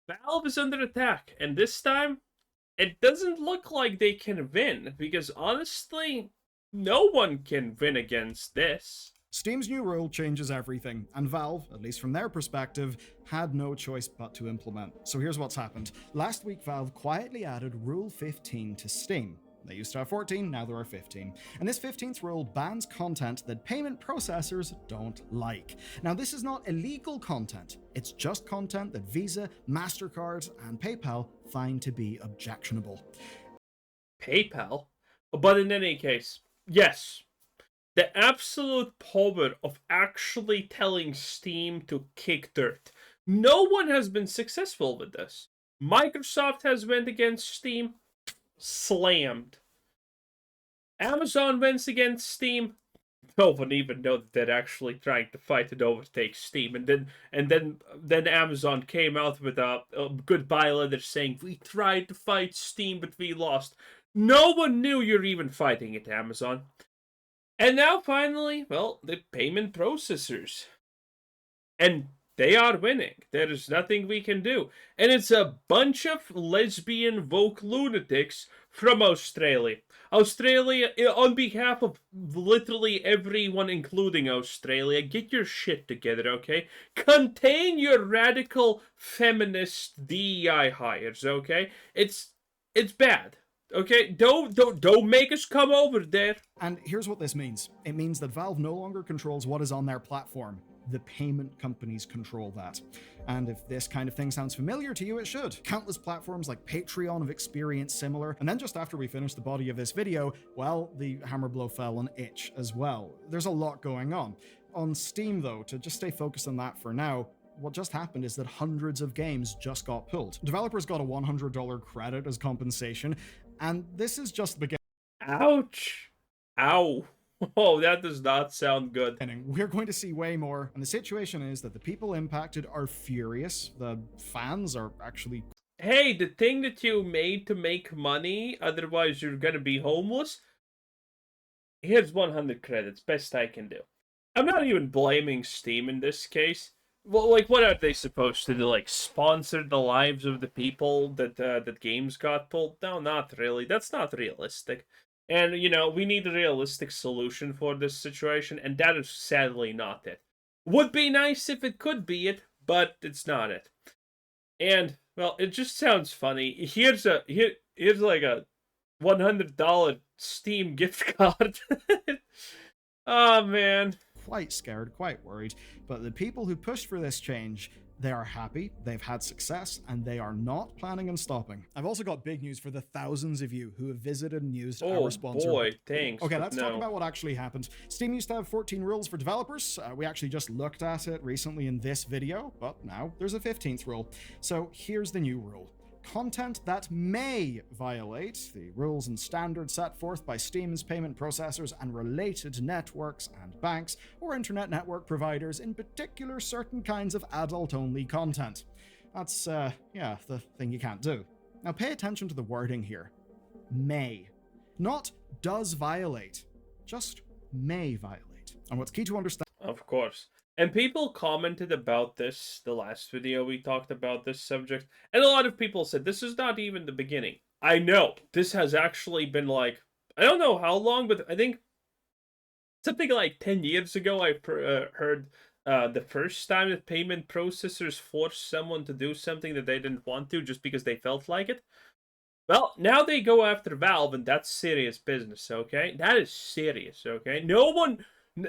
Valve is under attack, and this time, it doesn't look like they can win, because honestly, no one can win against this. Steam's new rule changes everything, and Valve, at least from their perspective, had no choice but to implement. So here's what's happened. Last week, Valve quietly added Rule 15 to Steam. They used to have 14, now there are 15. And this 15th rule bans content that payment processors don't like. Now, this is not illegal content, it's just content that Visa, MasterCard, and PayPal find to be objectionable. PayPal? But in any case, yes. The absolute power of actually telling Steam to kick dirt. No one has been successful with this. Microsoft has went against Steam, slammed. Amazon went against Steam. No one even know that they're actually trying to fight and overtake Steam, and then Amazon came out with a goodbye letter saying we tried to fight Steam but we lost. No one knew you're even fighting it, Amazon. And now finally, well, the payment processors. And they are winning. There is nothing we can do. And it's a bunch of lesbian woke lunatics from Australia. Australia, on behalf of literally everyone, including Australia, get your shit together, okay? Contain your radical feminist DEI hires, okay? It's bad. Okay, don't make us come over there. And here's what this means. It means that Valve no longer controls what is on their platform. The payment companies control that. And if this kind of thing sounds familiar to you, it should. Countless platforms like Patreon have experienced similar. And then just after we finished the body of this video, well, the hammer blow fell on itch as well. There's a lot going on. On Steam, though, to just stay focused on that for now, what just happened is that hundreds of games just got pulled. Developers got a $100 credit as compensation, and this is just the beginning. Ouch. Ow. Oh, that does not sound good. We're going to see way more, and the situation is that the people impacted are furious. The fans are actually... Hey, the thing that you made to make money, otherwise you're gonna be homeless? Here's 100 credits, best I can do. I'm not even blaming Steam in this case. Well, like, what are they supposed to do? Like, sponsor the lives of the people that games got pulled? No, not really. That's not realistic. And, you know, we need a realistic solution for this situation, and that is sadly not it. Would be nice if it could be it, but it's not it. And, well, it just sounds funny. Here's like a $100 Steam gift card. Oh, man. Quite scared, quite worried, but the people who pushed for this change, they are happy, they've had success, and they are not planning on stopping. I've also got big news for the thousands of you who have visited and used our sponsor. Oh boy, thanks. Okay, let's talk about what actually happened. Steam used to have 14 rules for developers. We actually just looked at it recently in this video, but now there's a 15th rule. So here's the new rule. Content that may violate the rules and standards set forth by Steam's payment processors and related networks and banks or internet network providers, in particular certain kinds of adult-only content. That's, the thing you can't do. Now pay attention to the wording here. May. Not does violate. Just may violate. And what's key to understand... Of course. And people commented about this, the last video we talked about this subject, and a lot of people said this is not even the beginning. I know, this has actually been like, I don't know how long, but I think something like 10 years ago I heard the first time that payment processors forced someone to do something that they didn't want to just because they felt like it. Well, now they go after Valve, and that's serious business, okay? That is serious, okay? No one...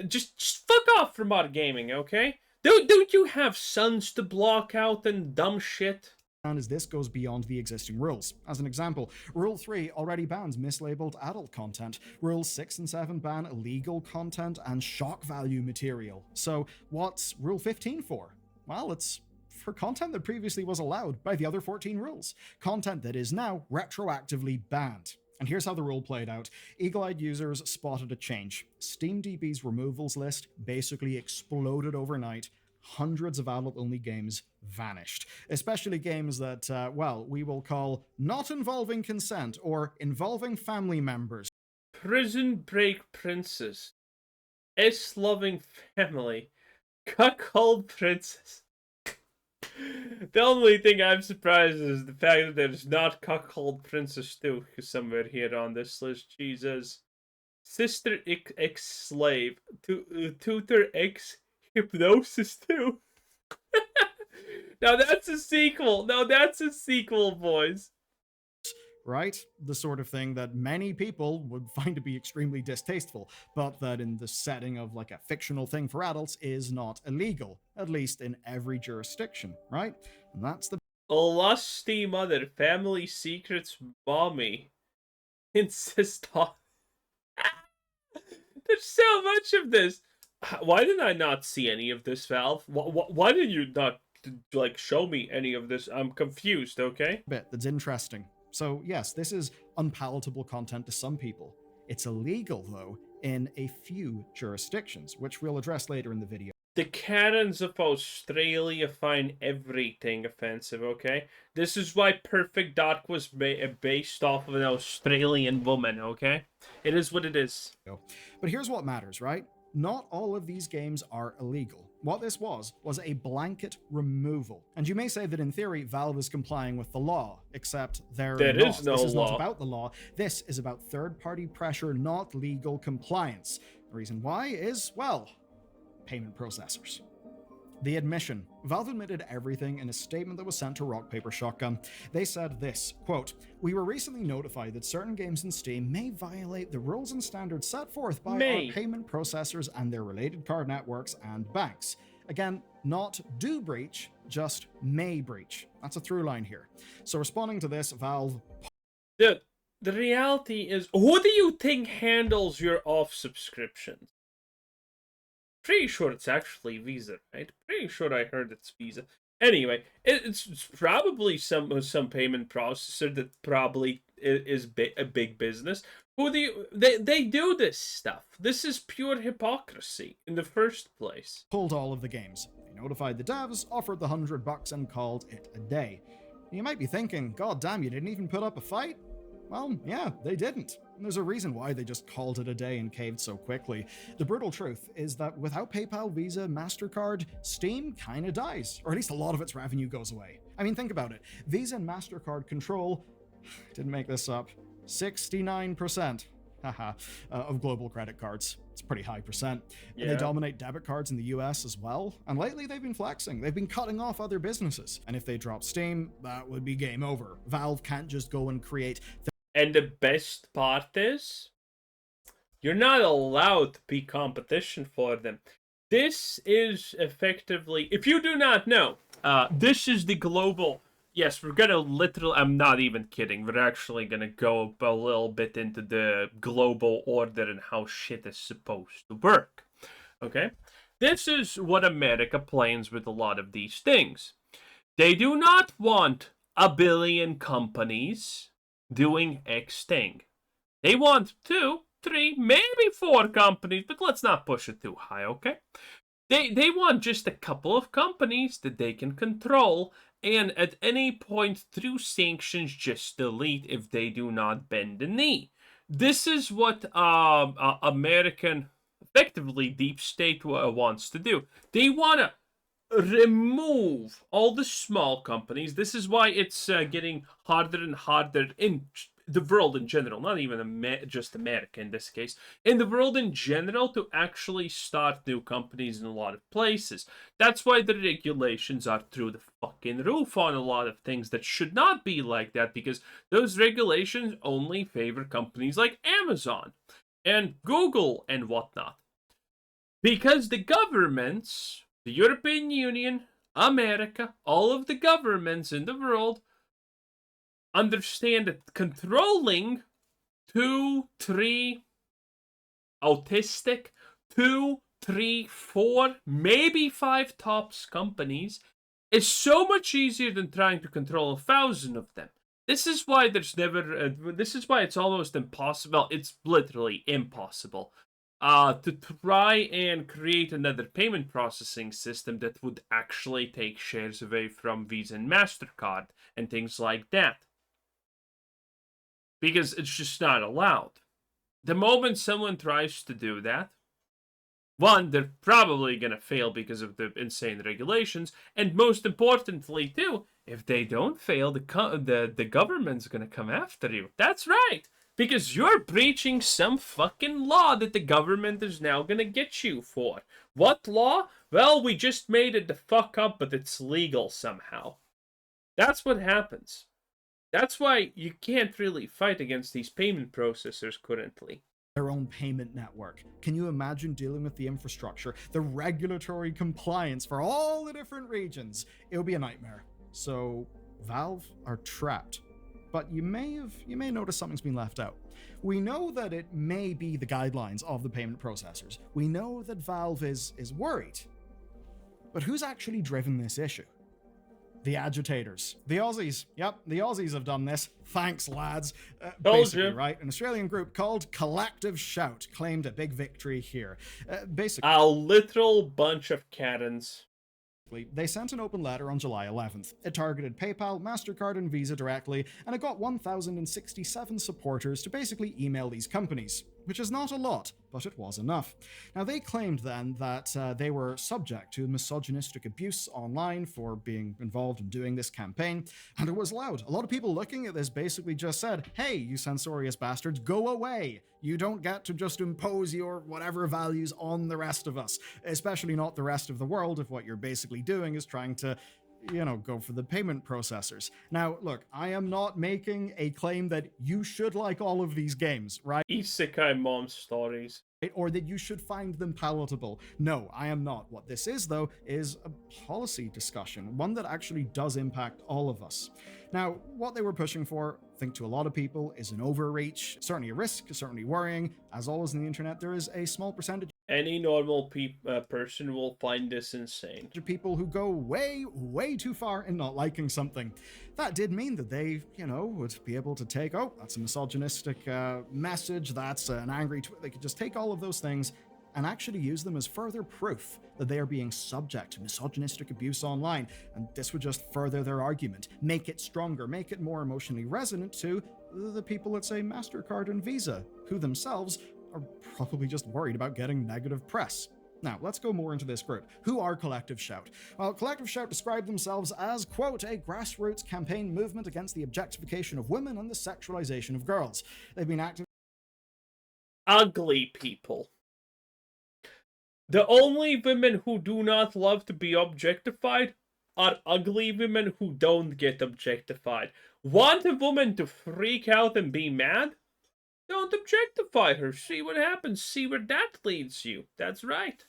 Just fuck off from our gaming, okay? Don't you have sons to block out and dumb shit? And as this goes beyond the existing rules. As an example, Rule 3 already bans mislabeled adult content. Rules 6 and 7 ban illegal content and shock value material. So what's Rule 15 for? Well, it's for content that previously was allowed by the other 14 rules. Content that is now retroactively banned. And here's how the rule played out. Eagle-eyed users spotted a change. SteamDB's removals list basically exploded overnight. Hundreds of adult-only games vanished. Especially games that, we will call not involving consent or involving family members. Prison Break Princess. S-loving family. Cuckold Princess. The only thing I'm surprised is the fact that there's not Cuckold Princess 2 somewhere here on this list. Jesus. Sister X Slave. Tutor X Hypnosis 2. Now that's a sequel. Now that's a sequel, boys. Right? The sort of thing that many people would find to be extremely distasteful, but that in the setting of like a fictional thing for adults is not illegal, at least in every jurisdiction, right? And that's the Lusty mother, family secrets, mommy. Insist on. There's so much of this. Why did I not see any of this, Valve? Why did you not like show me any of this? I'm confused. Okay. bit that's interesting. So, yes, this is unpalatable content to some people. It's illegal, though, in a few jurisdictions, which we'll address later in the video. The Karens of Australia find everything offensive, okay? This is why Perfect Dark was based off of an Australian woman, okay? It is what it is. But here's what matters, right? Not all of these games are illegal. What this was a blanket removal. And you may say that in theory, Valve is complying with the law, except there is not. no This is law. not about the law. This is about third-party pressure, not legal compliance. The reason why is, well, payment processors. The admission. Valve admitted everything in a statement that was sent to Rock Paper Shotgun. They said this, quote, "We were recently notified that certain games in Steam may violate the rules and standards set forth by our payment processors and their related card networks and banks." Again, not do breach, just may breach. That's a through line here. So responding to this, Valve... The reality is, who do you think handles your off subscriptions? Pretty sure it's actually Visa, right? Pretty sure I heard it's Visa. Anyway, it's probably some payment processor that probably is a big business. Who do you, they do this stuff. This is pure hypocrisy in the first place. Pulled all of the games. They notified the devs, offered the $100 and called it a day. You might be thinking, God damn, you didn't even put up a fight? Well, yeah, they didn't. And there's a reason why they just called it a day and caved so quickly. The brutal truth is that without PayPal, Visa, MasterCard, Steam kinda dies, or at least a lot of its revenue goes away. I mean, think about it. Visa and MasterCard control, didn't make this up, 69% of global credit cards. It's a pretty high percent. Yeah. And they dominate debit cards in the US as well. And lately they've been flexing. They've been cutting off other businesses. And if they drop Steam, that would be game over. Valve can't just go and create... And the best part is, you're not allowed to be competition for them. This is effectively, if you do not know, this is the global... Yes, we're gonna literally, I'm not even kidding, we're actually gonna go a little bit into the global order and how shit is supposed to work. Okay? This is what America plans with a lot of these things. They do not want a billion companies doing X thing. They want 2, 3, maybe 4 companies, but let's not push it too high, okay? They want just a couple of companies that they can control, and at any point through sanctions just delete if they do not bend the knee. This is what American, effectively deep state wants to do. They want to remove all the small companies. This is why it's getting harder and harder in the world in general, not even just America in this case, in the world in general, to actually start new companies in a lot of places. That's why the regulations are through the fucking roof on a lot of things that should not be like that, because those regulations only favor companies like Amazon and Google and whatnot. Because the governments, the European Union, America, all of the governments in the world understand that controlling 2, 3 autistic, 2, 3, 4, maybe 5 tops companies is so much easier than trying to control 1,000 of them. This is why there's never, this is why it's almost impossible, it's literally impossible to try and create another payment processing system that would actually take shares away from Visa and MasterCard and things like that. Because it's just not allowed. The moment someone tries to do that, One, they're probably gonna fail because of the insane regulations, and most importantly, too, if they don't fail, the government's gonna come after you. That's right, because you're breaching some fucking law that the government is now gonna get you for. What law? Well, we just made it the fuck up, but it's legal somehow. That's what happens. That's why you can't really fight against these payment processors currently. Their own payment network. Can you imagine dealing with the infrastructure, the regulatory compliance for all the different regions? It would be a nightmare. So Valve are trapped. But you may notice something's been left out. We know that it may be the guidelines of the payment processors. We know that Valve is worried. But who's actually driven this issue? The agitators. The Aussies. Yep, the Aussies have done this. Thanks, lads. Basically, right? An Australian group called Collective Shout claimed a big victory here. Basically, a literal bunch of Karens. They sent an open letter on July 11th. It targeted PayPal, MasterCard, and Visa directly, and it got 1,067 supporters to basically email these companies, which is not a lot, but it was enough. Now, they claimed then that they were subject to misogynistic abuse online for being involved in doing this campaign, and it was loud. A lot of people looking at this basically just said, hey, you censorious bastards, go away. You don't get to just impose your whatever values on the rest of us, especially not the rest of the world if what you're basically doing is trying to go for the payment processors. Now, look, I am not making a claim that you should like all of these games, right? Isekai mom stories. Or that you should find them palatable. No, I am not. What this is, though, is a policy discussion, one that actually does impact all of us. Now, what they were pushing for, I think to a lot of people, is an overreach, certainly a risk, certainly worrying. As always in the internet, there is a small percentage. Any normal person will find this insane. People who go way, way too far in not liking something. That did mean that they, would be able to take, oh, that's a misogynistic message, that's an angry tweet. They could just take all of those things and actually use them as further proof that they are being subject to misogynistic abuse online. And this would just further their argument, make it stronger, make it more emotionally resonant to the people at, say, MasterCard and Visa, who themselves are probably just worried about getting negative press. Now, let's go more into this group. Who are Collective Shout? Well, Collective Shout describe themselves as, quote, a grassroots campaign movement against the objectification of women and the sexualization of girls. They've been active. Ugly people. The only women who do not love to be objectified are ugly women who don't get objectified. Want a woman to freak out and be mad? Don't objectify her. See what happens. See where that leads you. That's right.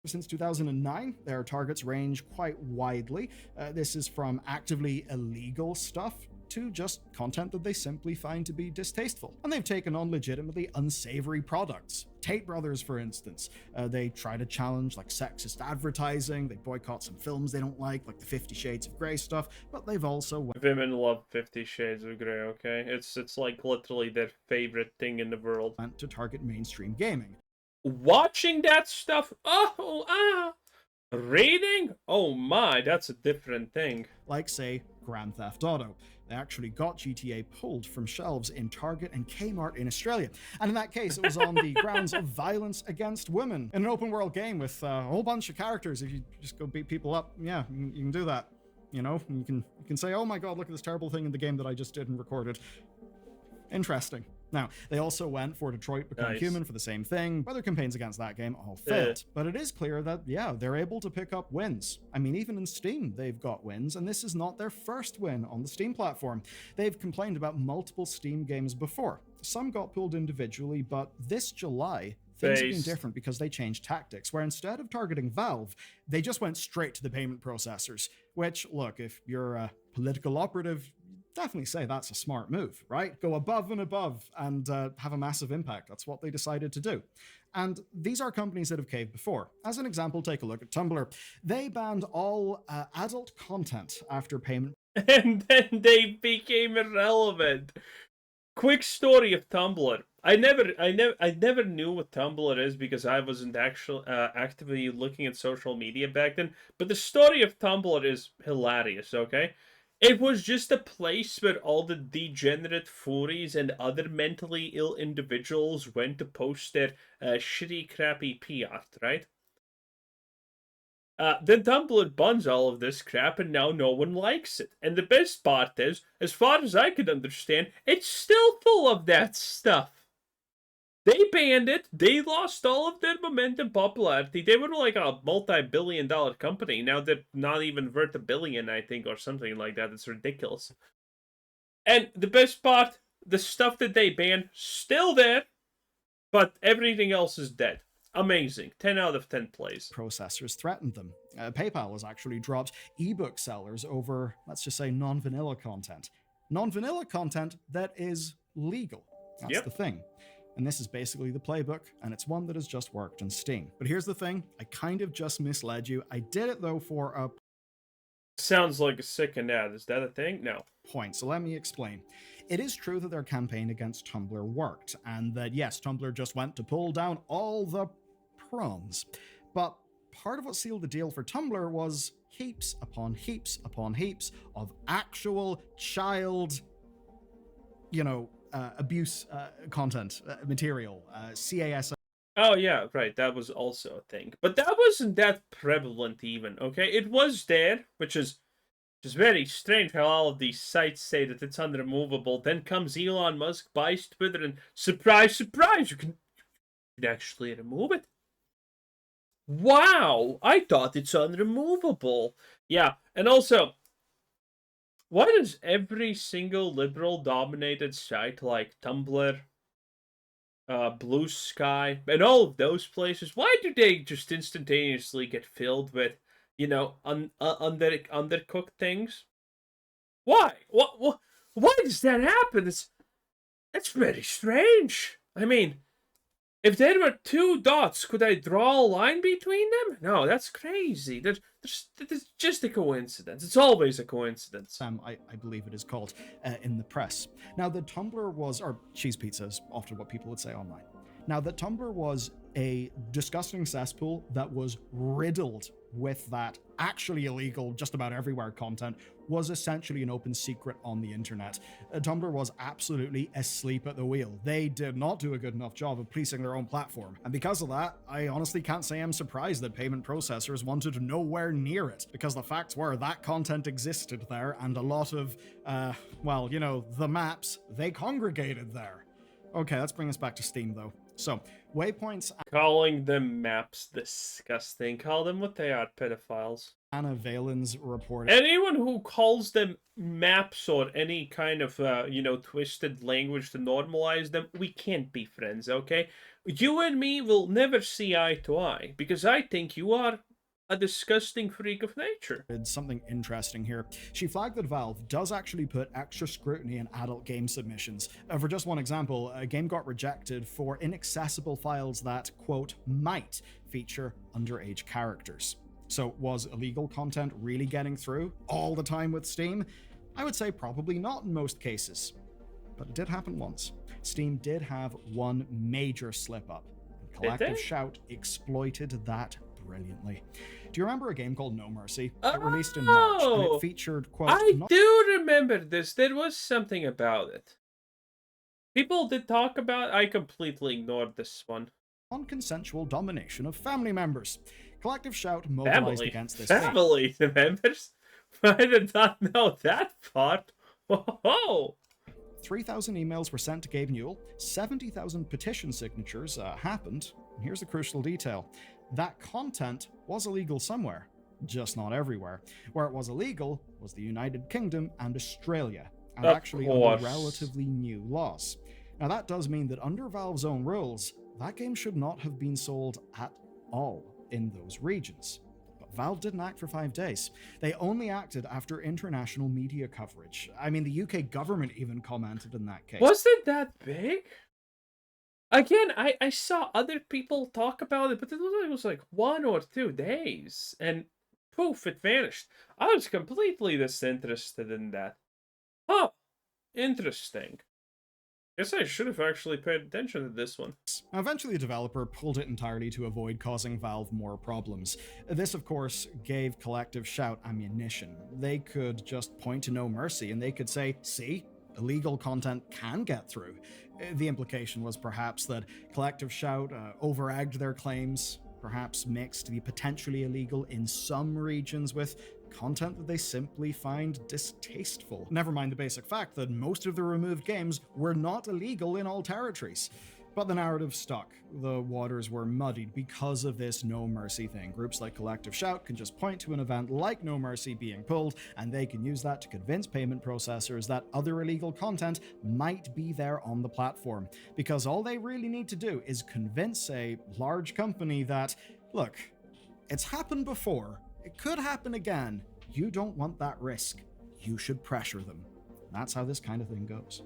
Since 2009, their targets range quite widely. This is from actively illegal stuff to just content that they simply find to be distasteful. And they've taken on legitimately unsavory products. Tate Brothers, for instance, they try to challenge like sexist advertising, they boycott some films they don't like the 50 Shades of Grey stuff, but they've also... Women love 50 Shades of Grey, okay? It's like literally their favorite thing in the world. ...to target mainstream gaming. Watching that stuff? Reading? Oh my, that's a different thing. Like, say, Grand Theft Auto. They actually got GTA pulled from shelves in Target and Kmart in Australia. And in that case, it was on the grounds of violence against women. In an open world game with a whole bunch of characters, if you just go beat people up, yeah, you can do that. You can say, oh my god, look at this terrible thing in the game that I just did and recorded. Interesting. Now, they also went for Detroit Become Human for the same thing. Other campaigns against that game all failed. But it is clear that, yeah, they're able to pick up wins. I mean, even in Steam, they've got wins, and this is not their first win on the Steam platform. They've complained about multiple Steam games before. Some got pulled individually, but this July, things have been different because they changed tactics, where instead of targeting Valve, they just went straight to the payment processors. Which, look, if you're a political operative, definitely say that's a smart move, right? Go above and above and have a massive impact. That's what they decided to do. And these are companies that have caved before. As an example, take a look at Tumblr. They banned all adult content after payment. And then they became irrelevant. Quick story of Tumblr. I never knew what Tumblr is because I wasn't actually actively looking at social media back then. But the story of Tumblr is hilarious, okay? It was just a place where all the degenerate furries and other mentally ill individuals went to post their shitty, crappy pee art, right? Then Tumblr buns all of this crap, and now no one likes it. And the best part is, as far as I can understand, it's still full of that stuff. They banned it. They lost all of their momentum, popularity. They were like a multi-billion-dollar company. Now they're not even worth $1 billion, I think, or something like that. It's ridiculous. And the best part, the stuff that they banned, still there, but everything else is dead. Amazing. 10 out of 10 plays. Processors threatened them. PayPal has actually dropped ebook sellers over, let's just say, non-vanilla content. Non-vanilla content that is legal. That's the thing. And this is basically the playbook, and it's one that has just worked on Steam. But here's the thing, I kind of just misled you. I did it, though, for a Sounds like a second ad. Is that a thing? No. point, so let me explain. It is true that their campaign against Tumblr worked, and that, yes, Tumblr just went to pull down all the prawns. But part of what sealed the deal for Tumblr was heaps upon heaps upon heaps of actual child, abuse content, material, CAS. Oh, yeah, right. That was also a thing. But that wasn't that prevalent even, okay? It was there, which is very strange how all of these sites say that it's unremovable. Then comes Elon Musk, buys Twitter, and surprise, surprise, you can actually remove it. Wow, I thought it's unremovable. Yeah, and also, why does every single liberal-dominated site like Tumblr, Blue Sky, and all of those places, why do they just instantaneously get filled with, undercooked things? Why? Why does that happen? That's very strange. I mean, if there were two dots, could I draw a line between them? No, that's crazy. There's just a coincidence. It's always a coincidence. I believe it is called, in the press. Now, the Tumblr was, or cheese pizza is often what people would say online. Now, that Tumblr was a disgusting cesspool that was riddled with that actually illegal, just about everywhere content, was essentially an open secret on the internet. Tumblr was absolutely asleep at the wheel. They did not do a good enough job of policing their own platform. And because of that, I honestly can't say I'm surprised that payment processors wanted nowhere near it, because the facts were that content existed there, and a lot of, the maps, they congregated there. Okay, let's bring us back to Steam, though. So, waypoints. Calling them maps disgusting. Call them what they are, pedophiles. Anna Valen's reported. Anyone who calls them maps or any kind of, twisted language to normalize them, we can't be friends, okay? You and me will never see eye to eye, because I think you are a disgusting freak of nature. Something interesting here. She flagged that Valve does actually put extra scrutiny on adult game submissions. For just one example, a game got rejected for inaccessible files that, quote, might feature underage characters. So was illegal content really getting through all the time with Steam? I would say probably not in most cases. But it did happen once. Steam did have one major slip-up. Collective Shout exploited that brilliantly. Do you remember a game called No Mercy? It released in March, and it featured, quote... I do remember this. There was something about it. People did talk about it. I completely ignored this one. Non-consensual domination of family members. Collective Shout mobilized against this. Family members? I did not know that part. Whoa! 3,000 emails were sent to Gabe Newell. 70,000 petition signatures happened. And here's the crucial detail. That content was illegal somewhere, just not everywhere. Where it was illegal was the United Kingdom and Australia, and actually under relatively new laws. Now that does mean that under Valve's own rules, that game should not have been sold at all in those regions. But Valve didn't act for 5 days. They only acted after international media coverage. I mean, the UK government even commented in that case. Was it that big? Again, I saw other people talk about it, but it was like 1 or 2 days, and poof, it vanished. I was completely disinterested in that. Huh. Interesting. Guess I should have actually paid attention to this one. Now, eventually, the developer pulled it entirely to avoid causing Valve more problems. This, of course, gave Collective Shout ammunition. They could just point to No Mercy, and they could say, see, illegal content can get through. The implication was perhaps that Collective Shout over-egged their claims, perhaps mixed the potentially illegal in some regions with content that they simply find distasteful. Never mind the basic fact that most of the removed games were not illegal in all territories. But the narrative stuck. The waters were muddied because of this No Mercy thing. Groups like Collective Shout can just point to an event like No Mercy being pulled, and they can use that to convince payment processors that other illegal content might be there on the platform. Because all they really need to do is convince a large company that, look, it's happened before, it could happen again, you don't want that risk. You should pressure them. That's how this kind of thing goes.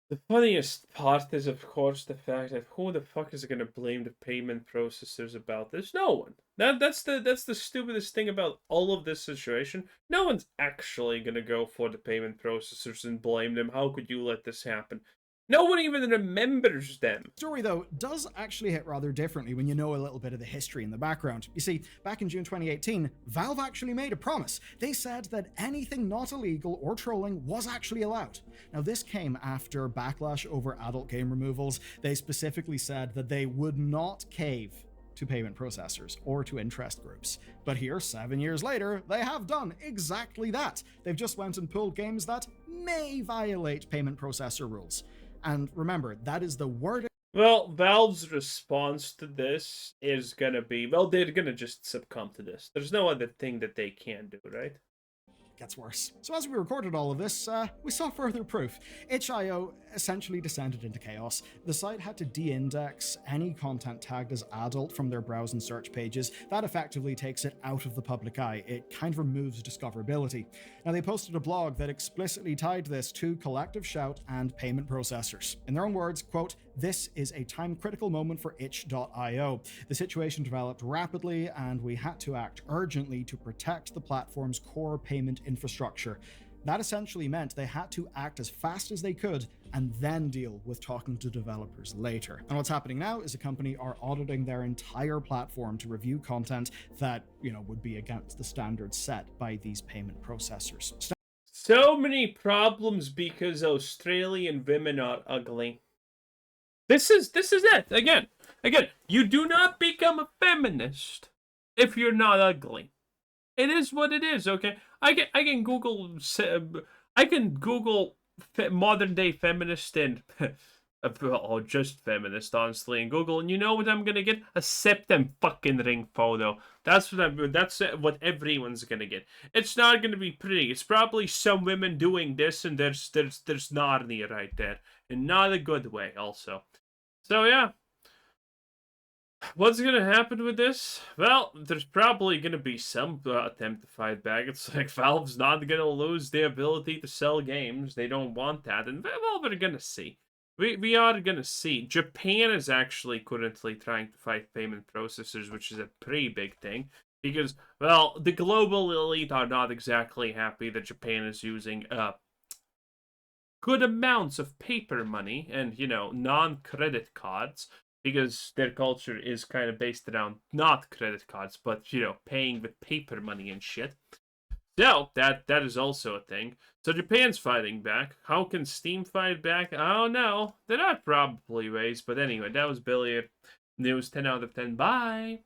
The funniest part is, of course, the fact that who the fuck is going to blame the payment processors about this? No one. That's the stupidest thing about all of this situation. No one's actually going to go for the payment processors and blame them. How could you let this happen? No one even remembers them. The story, though, does actually hit rather differently when you know a little bit of the history in the background. You see, back in June 2018, Valve actually made a promise. They said that anything not illegal or trolling was actually allowed. Now, this came after backlash over adult game removals. They specifically said that they would not cave to payment processors or to interest groups. But here, 7 years later, they have done exactly that. They've just went and pulled games that may violate payment processor rules. And remember, that is the word. Well, Valve's response to this is gonna be, well, they're gonna just succumb to this. There's no other thing that they can do, right? Gets worse. So as we recorded all of this, we saw further proof. itch.io essentially descended into chaos. The site had to de-index any content tagged as adult from their browse and search pages. That effectively takes it out of the public eye. It kind of removes discoverability. Now, they posted a blog that explicitly tied this to Collective Shout and payment processors. In their own words, quote, "This is a time-critical moment for itch.io. The situation developed rapidly, and we had to act urgently to protect the platform's core payment infrastructure. That essentially meant they had to act as fast as they could and then deal with talking to developers later." And what's happening now is a company are auditing their entire platform to review content that, would be against the standards set by these payment processors. So many problems because Australian women are ugly. This is it. Again, you do not become a feminist if you're not ugly. It is what it is, okay? I can Google modern day feminist and or just feminist, honestly, in Google, and you know what I'm gonna get? A septum fucking ring photo. That's what everyone's gonna get. It's not gonna be pretty. It's probably some women doing this, and there's Narnia right there, and not a good way, also. So yeah. What's gonna happen with this? Well, there's probably gonna be some attempt to fight back. It's like Valve's not gonna lose the ability to sell games. They don't want that, and well, we're gonna see. We are gonna see. Japan is actually currently trying to fight payment processors, which is a pretty big thing. Because, well, the global elite are not exactly happy that Japan is using good amounts of paper money and, non-credit cards. Because their culture is kind of based around not credit cards, but, paying with paper money and shit. So, that is also a thing. So, Japan's fighting back. How can Steam fight back? I don't know. There are probably ways, but anyway, that was Billy. News 10 out of 10. Bye!